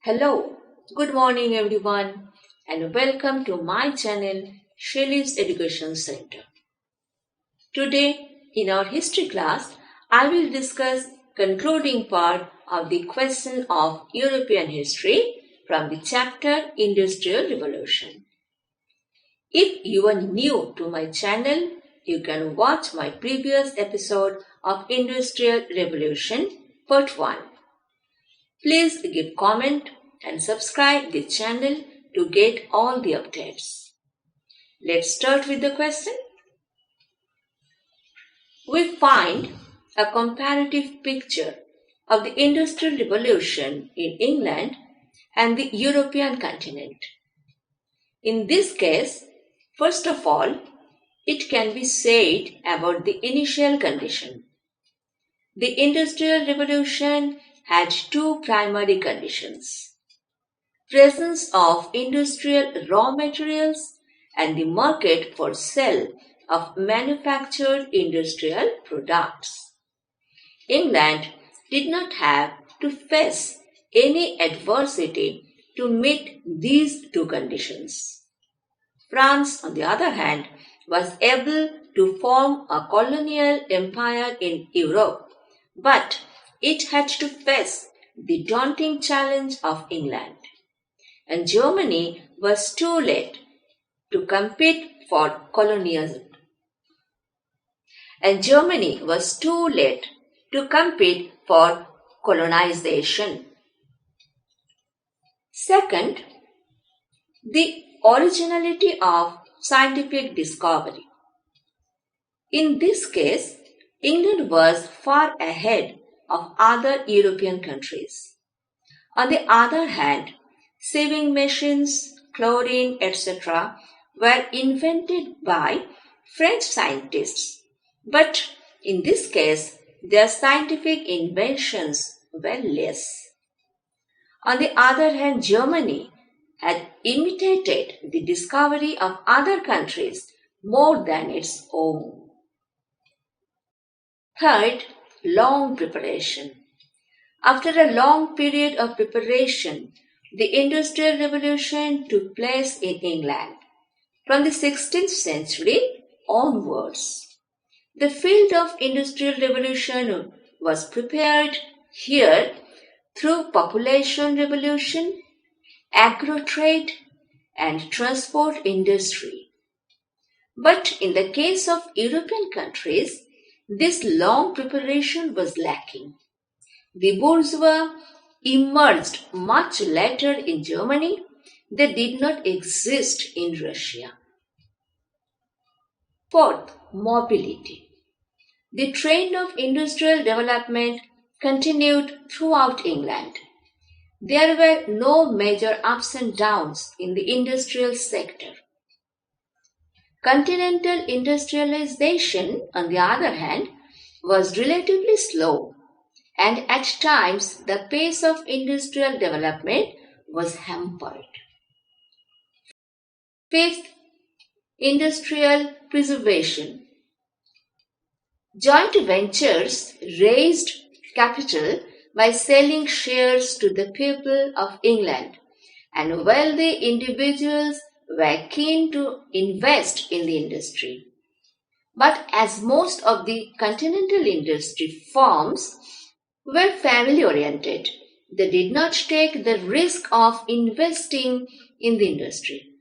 Hello, good morning everyone and welcome to my channel Shelleyz Education Center. Today in our history class, I will discuss concluding part of the question of European history from the chapter Industrial Revolution. If you are new to my channel, you can watch my previous episode of Industrial Revolution Part 1. Please give comment and subscribe the channel to get all the updates. Let's start with the question. We find a comparative picture of the Industrial Revolution in England and the European continent. In this case, first of all, it can be said about the initial condition. The Industrial Revolution had two primary conditions: presence of industrial raw materials and the market for sale of manufactured industrial products. England did not have to face any adversity to meet these two conditions. France, on the other hand, was able to form a colonial empire in Europe, but it had to face the daunting challenge of England. And Germany was too late to compete for colonialism. Second, the originality of scientific discovery. In this case, England was far ahead of other European countries. On the other hand, sewing machines, chlorine, etc. were invented by French scientists, but in this case, their scientific inventions were less. On the other hand, Germany had imitated the discovery of other countries more than its own. Third, long preparation. After a long period of preparation, the Industrial Revolution took place in England from the 16th century onwards. The field of Industrial Revolution was prepared here through population revolution, agro-trade, and transport industry. But in the case of European countries, this long preparation was lacking. The bourgeois emerged much later in Germany. They did not exist in Russia. Fourth, mobility. The trend of industrial development continued throughout England. There were no major ups and downs in the industrial sector. Continental industrialization, on the other hand, was relatively slow, and at times the pace of industrial development was hampered. Fifth, industrial preservation. Joint ventures raised capital by selling shares to the people of England, and wealthy individuals were keen to invest in the industry. But as most of the continental industry firms were family-oriented, they did not take the risk of investing in the industry.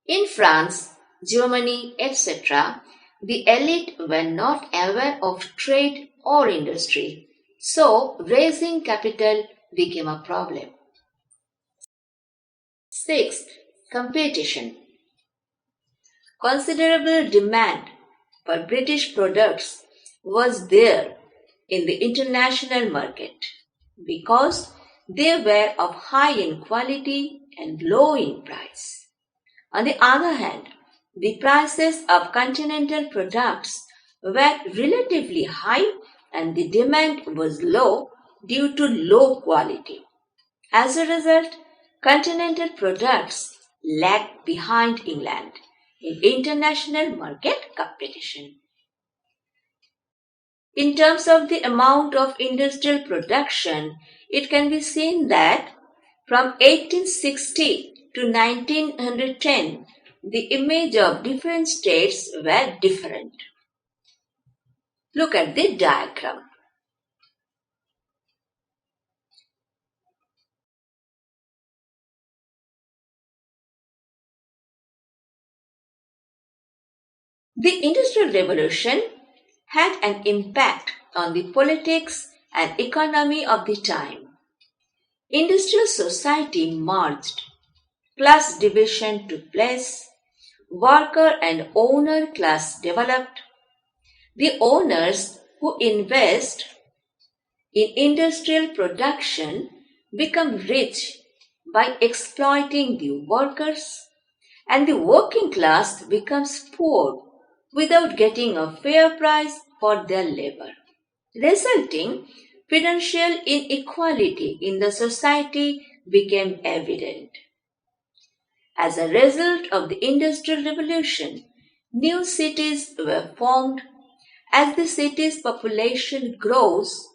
In France, Germany, etc., the elite were not aware of trade or industry, so raising capital became a problem. Sixth, competition. Considerable demand for British products was there in the international market because they were of high in quality and low in price. On the other hand, the prices of continental products were relatively high and the demand was low due to low quality. As a result, continental products lagged behind England in international market competition. In terms of the amount of industrial production, it can be seen that From 1860 to 1910, the image of different states were different. Look at the diagram. The Industrial Revolution had an impact on the politics and economy of the time. Industrial society merged, class division took place, worker and owner class developed. The owners who invest in industrial production become rich by exploiting the workers, and the working class becomes poor without getting a fair price for their labor, resulting financial inequality in the society became evident. As a result of the Industrial Revolution, new cities were formed. As the city's population grows,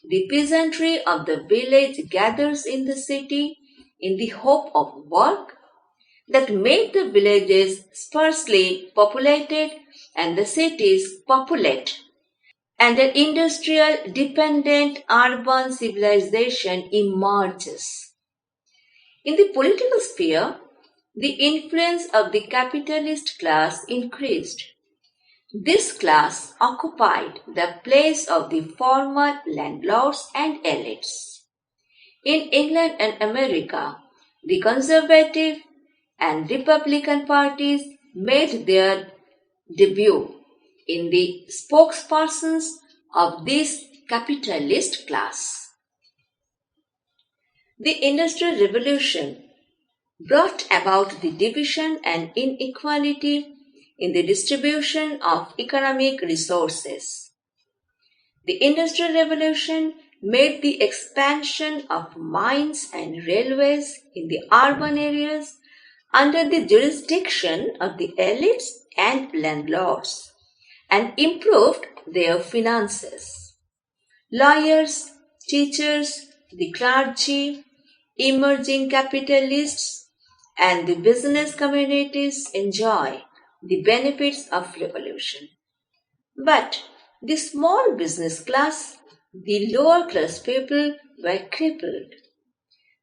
the peasantry of the village gathers in the city in the hope of work that make the villages sparsely populated and the cities populate, and an industrial dependent urban civilization emerges. In the political sphere, the influence of the capitalist class increased. This class occupied the place of the former landlords and elites. In England and America, the conservative and Republican parties made their debut in the spokespersons of this capitalist class. The Industrial Revolution brought about the division and inequality in the distribution of economic resources. The Industrial Revolution made the expansion of mines and railways in the urban areas under the jurisdiction of the elites and landlords and improved their finances. Lawyers, teachers, the clergy, emerging capitalists, and the business communities enjoy the benefits of revolution. But the small business class, the lower class people were crippled.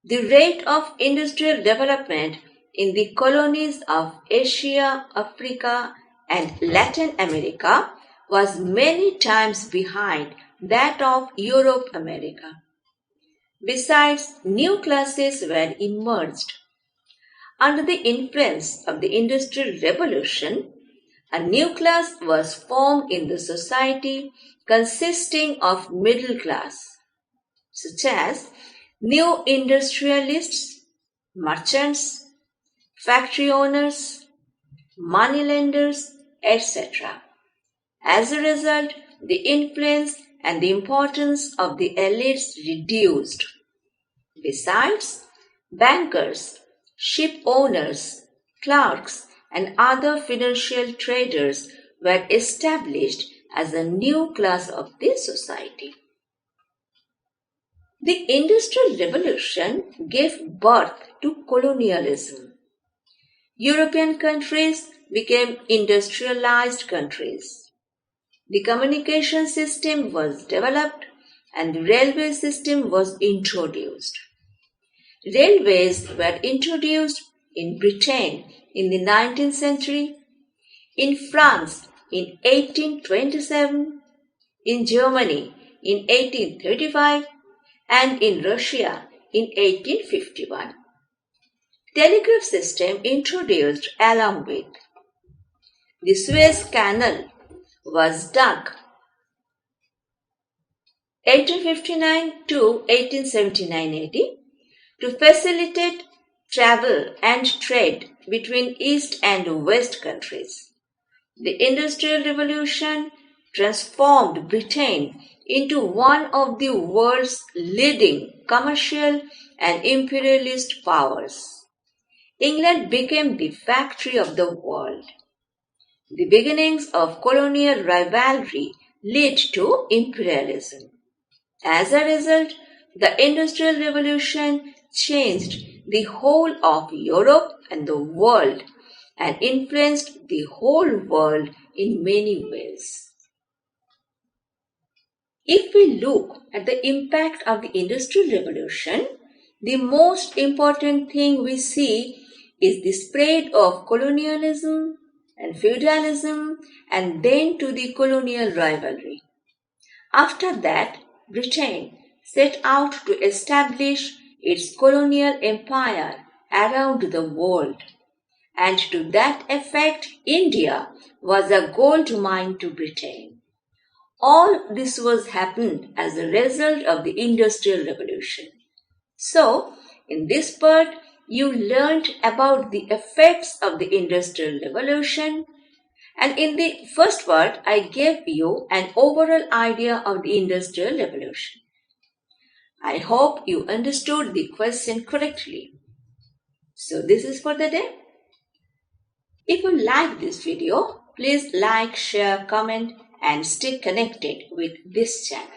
The rate of industrial development in the colonies of Asia, Africa, and Latin America was many times behind that of Europe, America. Besides, new classes were emerged. Under the influence of the Industrial Revolution, a new class was formed in the society consisting of middle class, such as new industrialists, merchants, factory owners, moneylenders, etc. As a result, the influence and the importance of the elites reduced. Besides, bankers, ship owners, clerks, and other financial traders were established as a new class of this society. The Industrial Revolution gave birth to colonialism. European countries became industrialized countries. The communication system was developed and the railway system was introduced. Railways were introduced in Britain in the 19th century, in France in 1827, in Germany in 1835, and in Russia in 1851. Telegraph system introduced along with. The Suez Canal was dug 1859 to 1879 AD to facilitate travel and trade between East and West countries. The Industrial Revolution transformed Britain into one of the world's leading commercial and imperialist powers. England became the factory of the world. The beginnings of colonial rivalry led to imperialism. As a result, the Industrial Revolution changed the whole of Europe and the world and influenced the whole world in many ways. If we look at the impact of the Industrial Revolution, the most important thing we see is the spread of colonialism and feudalism and then to the colonial rivalry. After that, Britain set out to establish its colonial empire around the world, and to that effect, India was a gold mine to Britain. All this was happened as a result of the Industrial Revolution. So, in this part, you learned about the effects of the Industrial Revolution, and in the first part, I gave you an overall idea of the Industrial Revolution. I hope you understood the question correctly. So this is for the day. If you like this video, please like, share, comment and stay connected with this channel.